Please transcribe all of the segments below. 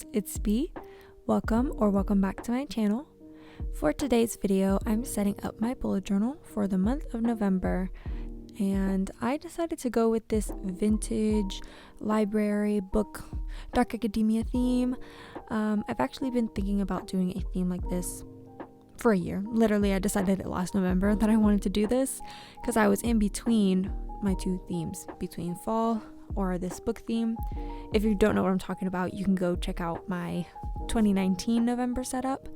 guys, it's B. Welcome back to my channel. For today's video, I'm setting up my bullet journal for the month of November, and I decided to go with this vintage library book dark academia theme. I've actually been thinking about doing a theme like this for a year. Literally, I decided it last November that I wanted to do this because I was in between my two themes, between fall or this book theme. If you don't know what I'm talking about, you can go check out my 2019 November setup.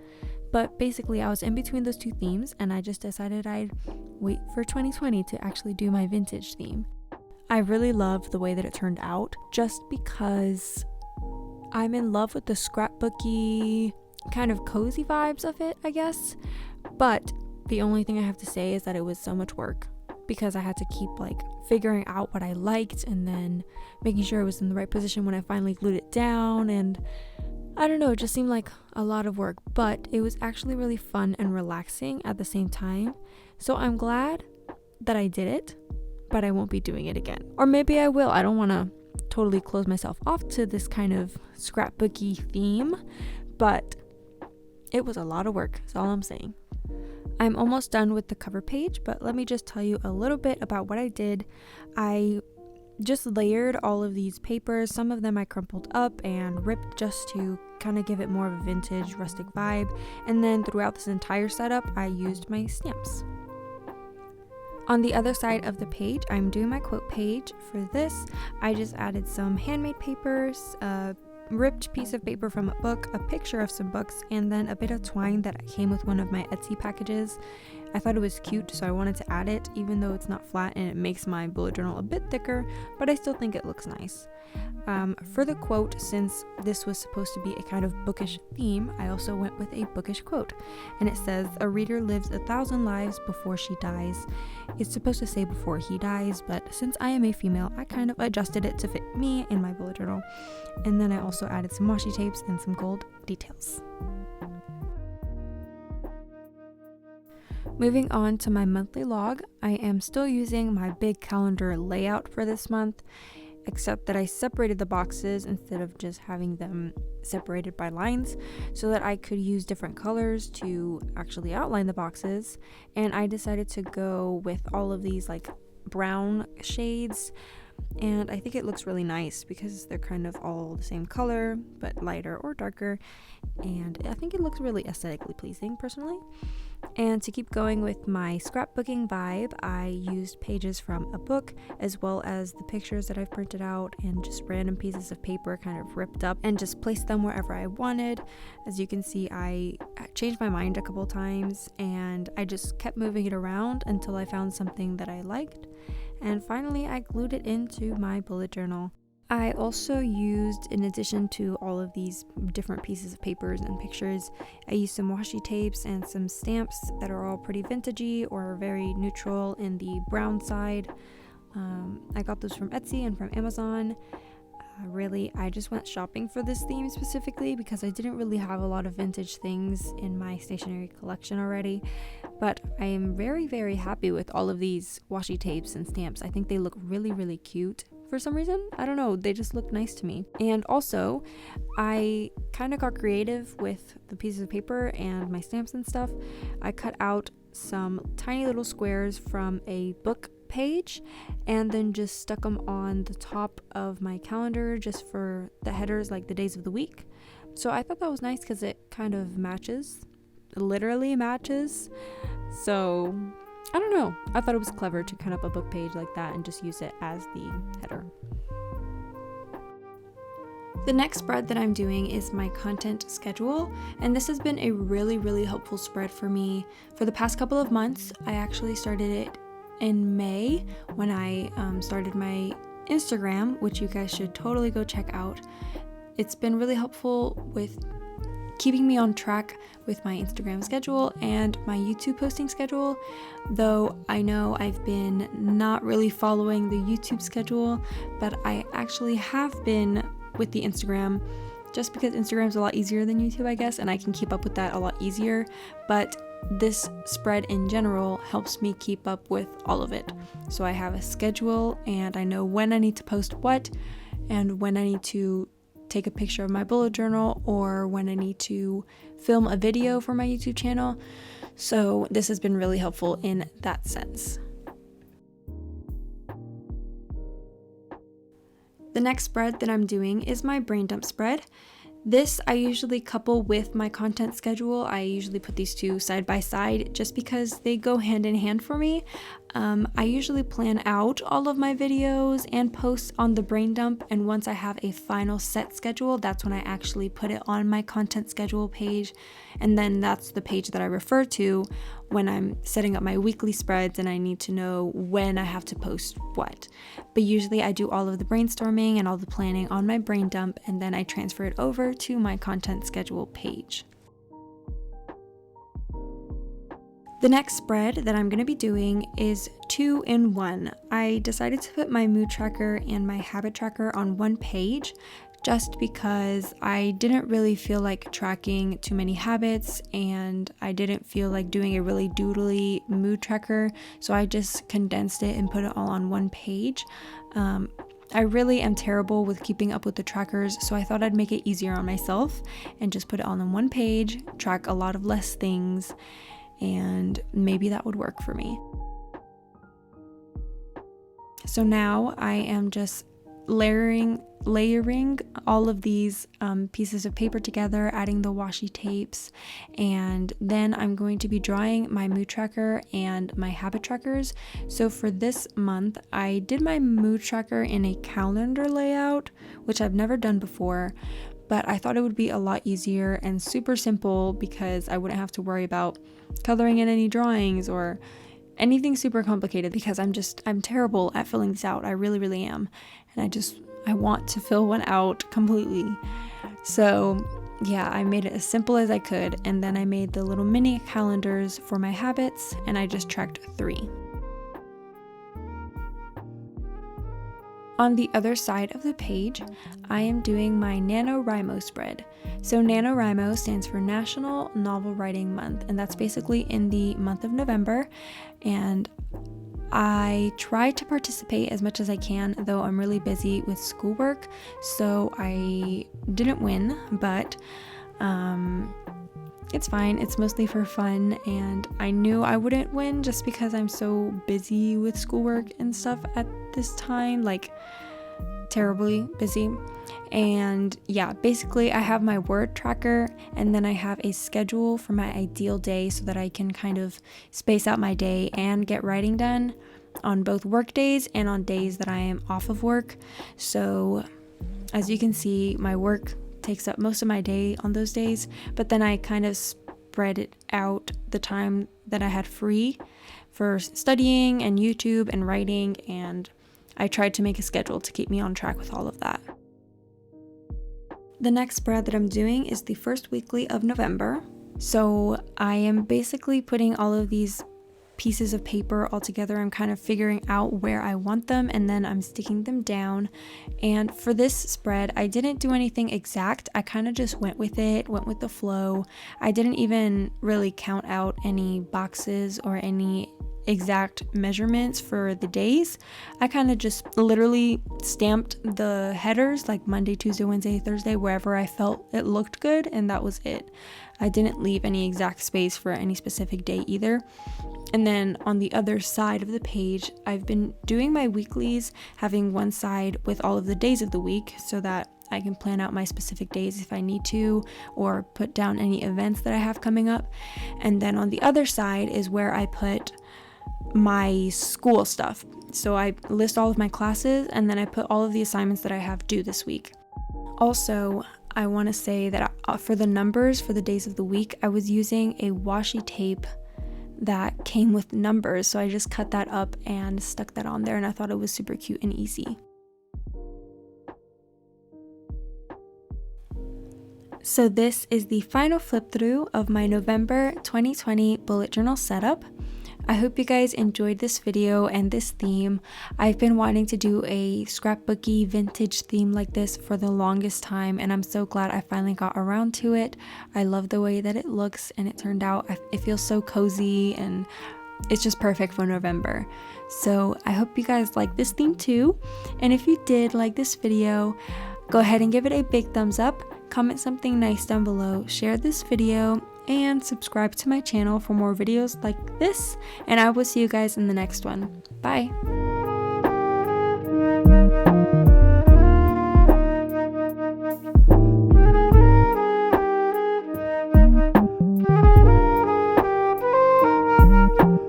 But basically, I was in between those two themes, and I just decided I'd wait for 2020 to actually do my vintage theme. I really love the way that it turned out, just because I'm in love with the scrapbooky, kind of cozy vibes of it, I guess. But the only thing I have to say is that it was so much work, because I had to keep figuring out what I liked and then making sure it was in the right position when I finally glued it down, and I don't know, it just seemed like a lot of work, but it was actually really fun and relaxing at the same time. So I'm glad that I did it, but I won't be doing it again. Or maybe I will. I don't want to totally close myself off to this kind of scrapbooky theme, but it was a lot of work, that's all I'm saying. I'm almost done with the cover page, but let me just tell you a little bit about what I did. I just layered all of these papers. Some of them I crumpled up and ripped just to kind of give it more of a vintage rustic vibe. And then throughout this entire setup, I used my stamps. On the other side of the page, I'm doing my quote page. For this, I just added some handmade papers, ripped piece of paper from a book, a picture of some books, and then a bit of twine that came with one of my Etsy packages. I thought it was cute, so I wanted to add it, even though it's not flat and it makes my bullet journal a bit thicker, but I still think it looks nice. For the quote, since this was supposed to be a kind of bookish theme, I also went with a bookish quote, and it says, "A reader lives 1,000 lives before she dies." It's supposed to say before he dies, but since I am a female, I kind of adjusted it to fit me in my bullet journal. And then I also added some washi tapes and some gold details. Moving on to my monthly log, I am still using my big calendar layout for this month, except that I separated the boxes instead of just having them separated by lines, so that I could use different colors to actually outline the boxes. And I decided to go with all of these brown shades, and I think it looks really nice because they're kind of all the same color but lighter or darker, and I think it looks really aesthetically pleasing personally. And to keep going with my scrapbooking vibe, I used pages from a book as well as the pictures that I've printed out and just random pieces of paper kind of ripped up and just placed them wherever I wanted. As you can see, I changed my mind a couple times and I just kept moving it around until I found something that I liked. And finally, I glued it into my bullet journal. I also used, in addition to all of these different pieces of papers and pictures, I used some washi tapes and some stamps that are all pretty vintagey or very neutral in the brown side. I got those from Etsy and from Amazon. Really, I just went shopping for this theme specifically because I didn't really have a lot of vintage things in my stationery collection already. But I am very, very happy with all of these washi tapes and stamps. I think they look really, really cute. For some reason, I don't know, they just look nice to me. And also, I kind of got creative with the pieces of paper and my stamps and stuff. I cut out some tiny little squares from a book page and then just stuck them on the top of my calendar just for the headers, like the days of the week. So I thought that was nice because it kind of matches, literally matches. So I don't know, I thought it was clever to cut up a book page like that and just use it as the header. The next spread that I'm doing is my content schedule, and this has been a really, really helpful spread for me for the past couple of months. I actually started it in May when I started my Instagram, which you guys should totally go check out. It's been really helpful with keeping me on track with my Instagram schedule and my YouTube posting schedule, though I know I've been not really following the YouTube schedule, but I actually have been with the Instagram just because Instagram's a lot easier than YouTube, I guess, and I can keep up with that a lot easier. But this spread in general helps me keep up with all of it. So I have a schedule and I know when I need to post what and when I need to take a picture of my bullet journal or when I need to film a video for my YouTube channel. So this has been really helpful in that sense. The next spread that I'm doing is my brain dump spread. This I usually couple with my content schedule. I usually put these two side by side just because they go hand in hand for me. I usually plan out all of my videos and posts on the brain dump, and once I have a final set schedule, that's when I actually put it on my content schedule page, and then that's the page that I refer to when I'm setting up my weekly spreads and I need to know when I have to post what. But usually I do all of the brainstorming and all the planning on my brain dump, and then I transfer it over to my content schedule page. The next spread that I'm going to be doing is 2 in 1. I decided to put my mood tracker and my habit tracker on one page just because I didn't really feel like tracking too many habits, and I didn't feel like doing a really doodly mood tracker, so I just condensed it and put it all on one page. I really am terrible with keeping up with the trackers, so I thought I'd make it easier on myself and just put it all on one page, track a lot of less things, and maybe that would work for me. So now I am just layering all of these pieces of paper together, adding the washi tapes, and then I'm going to be drawing my mood tracker and my habit trackers. So for this month, I did my mood tracker in a calendar layout, which I've never done before, but I thought it would be a lot easier and super simple because I wouldn't have to worry about coloring in any drawings or anything super complicated, because I'm terrible at filling this out. I really am. And I want to fill one out completely. So yeah, I made it as simple as I could, and then I made the little mini calendars for my habits, and I just tracked 3. On the other side of the page, I am doing my Nanowrimo spread. So Nanowrimo stands for National Novel Writing Month, and that's basically in the month of November. And I try to participate as much as I can, though I'm really busy with schoolwork, so I didn't win, but it's fine. It's mostly for fun, and I knew I wouldn't win just because I'm so busy with schoolwork and stuff at this time, like terribly busy. And yeah, basically I have my word tracker, and then I have a schedule for my ideal day so that I can kind of space out my day and get writing done on both work days and on days that I am off of work. So as you can see, my work takes up most of my day on those days, but then I kind of spread it out the time that I had free for studying and YouTube and writing, and I tried to make a schedule to keep me on track with all of that. The next spread that I'm doing is the first weekly of November. So I am basically putting all of these pieces of paper all together. I'm kind of figuring out where I want them, and then I'm sticking them down. And for this spread, I didn't do anything exact. I kind of just went with the flow. I didn't even really count out any boxes or any exact measurements for the days. I kind of just literally stamped the headers like Monday, Tuesday, Wednesday, Thursday, wherever I felt it looked good, and that was it. I didn't leave any exact space for any specific day either. And then on the other side of the page, I've been doing my weeklies, having one side with all of the days of the week so that I can plan out my specific days if I need to, or put down any events that I have coming up. And then on the other side is where I put my school stuff. So I list all of my classes, and then I put all of the assignments that I have due this week. Also, I want to say that for the numbers for the days of the week, I was using a washi tape that came with numbers, so I just cut that up and stuck that on there, and I thought it was super cute and easy. So this is the final flip through of my November 2020 bullet journal setup. I hope you guys enjoyed this video and this theme. I've been wanting to do a scrapbooky vintage theme like this for the longest time, and I'm so glad I finally got around to it. I love the way that it looks and it turned out. It feels so cozy, and it's just perfect for November. So I hope you guys like this theme too. And if you did like this video, Go ahead and give it a big thumbs up, comment something nice down below, share this video, and subscribe to my channel for more videos like this, and I will see you guys in the next one. Bye!